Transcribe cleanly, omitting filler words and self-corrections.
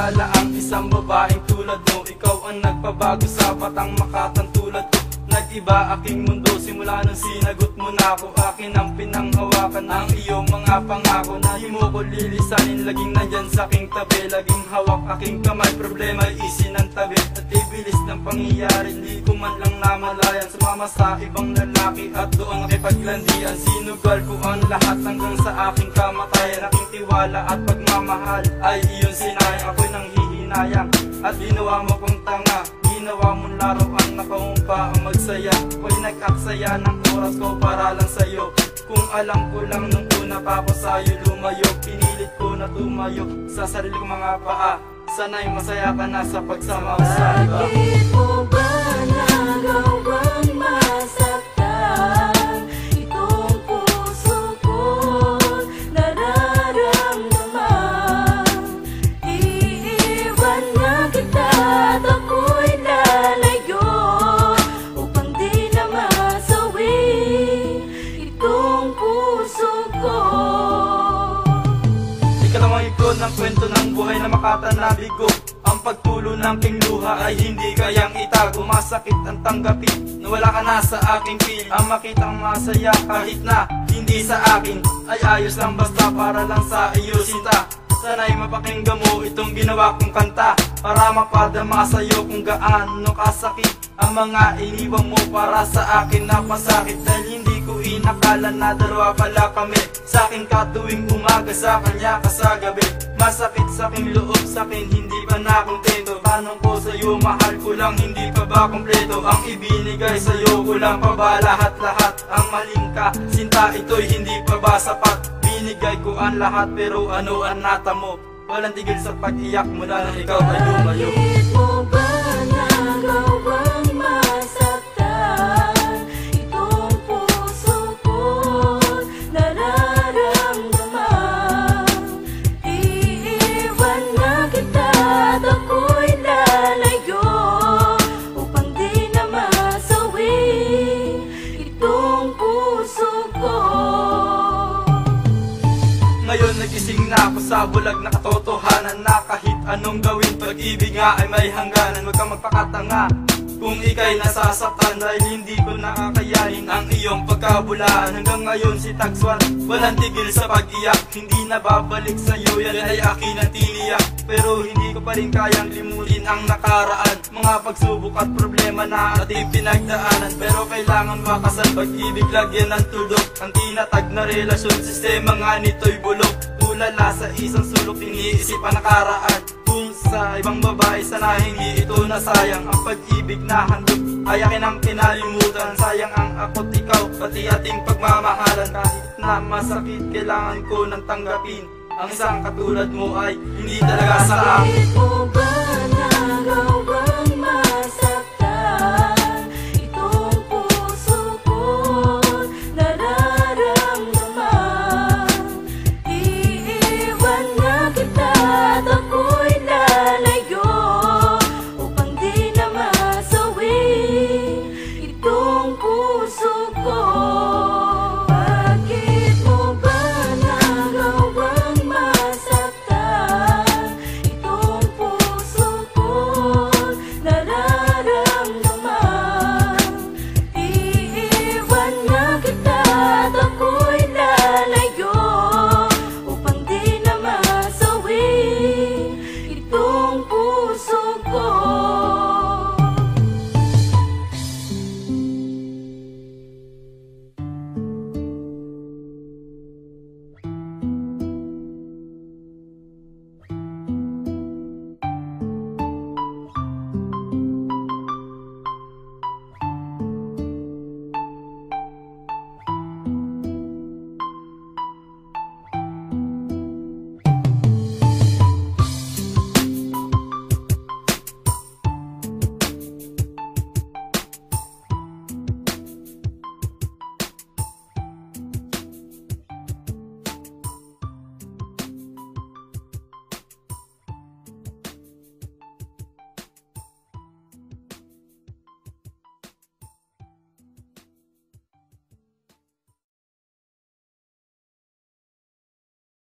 kilala ang isang babaeng tulad mo. Ikaw ang nagpabago sa batang Makatang tulad ko. Nag-iba aking mundo simula nung sinagot mo na ako. Akin ang pinanghawakan ang iyong mga pangako na di mo ko lilisanin. Laging nandyan sa aking tabi, laging hawak aking kamay. Problema ay isinantabi at ibilis ng pangyayari. Di ko man lang namalayan, sumama sa ibang lalaki at doon nakipaglandian. Sinugal ko ang lahat hanggang sa aking kamatayan. Aking tiwala at pagmamahal ay iyon sinayang. Ako'y nang hihinayang at ginawa mo kong tanga. Ginawa mong laruan na kaumpa ang magsaya. Ako'y nag-aksaya ng oras ko para lang sa'yo. Kung alam ko lang nung una pa ako sa'yo lumayo. Pinilit ko na tumayo sa sarili kong mga paa. Sana'y masaya ka na sa pagsama mo sa iba. Bakit mo ba nagawang masaktan itong puso ko nararamdaman? Iiwan na kita at ako'y lalayo upang di na masawi itong puso ko. Ikalawang ikon ng kwento ng buhay na Makatang na bigo. Ang pagtulo ng king luha ay hindi kayang itago. Masakit ang tanggapin na wala ka na sa aking piling. Ang makitang masaya kahit na hindi sa akin ay ayos lang basta para lang sa iyo sinta. Sana'y mapakinggan mo itong ginawa kong kanta para mapadama sa'yo kung gaano kasakit ang mga iniwan mo para sa akin na pasakit. Dahil hindi ko inakala na dalawa pala kami. Sa akin ka tuwing umaga, sa kanya ka sa gabi. Masakit sa aking loob, sa akin hindi pa nakontento. Tanong ko sa'yo, mahal ko lang, hindi pa ba kompleto? Ang ibinigay sa'yo, kulang pa ba lahat-lahat? Ang maling ka, sinta ito'y hindi pa ba sapat? Binigay ko ang lahat pero ano ang nata mo? Walang tigil sa pag-iyak mula nang ikaw ay lumayo. Bakit mo ba nagawang masaktan itong puso ko nararamdaman? Iiwan na kita at ako'y lalayo upang di na masawi itong puso ko. Ngayon nagising na ako sa bulag na katotohanan na kahit anong gawin, pag-ibig nga ay may hangganan. Huwag kang magpakatanga kung ika'y nasasaktan dahil hindi ko nakakayanin ang iyong pagkabulaan. Hanggang ngayon si Tagswan walang tigil sa pag-iyak. Hindi na babalik sa'yo, yan ay akin ang tiniyak. Pero hindi ko pa rin kayang limutin ang nakaraan. Mga pagsubok at problema na ating pinagdaanan. Pero kailangan makasal, pag-ibig lagyan ng tuldok. Ang tinatag na relasyon, sistema nga nito'y bulok. Tulala sa isang sulok, iniisip ang nakaraan. Kung sa ibang babae, sana hindi ito nasayang. Ang pag-ibig na handog ay akin ang kinalimutan. Sayang ang ako't ikaw, pati ating pagmamahalan. Kahit na masakit, kailangan ko nang tanggapin. Ang isang katulad mo ay hindi talaga sa akin. Bakit mo ba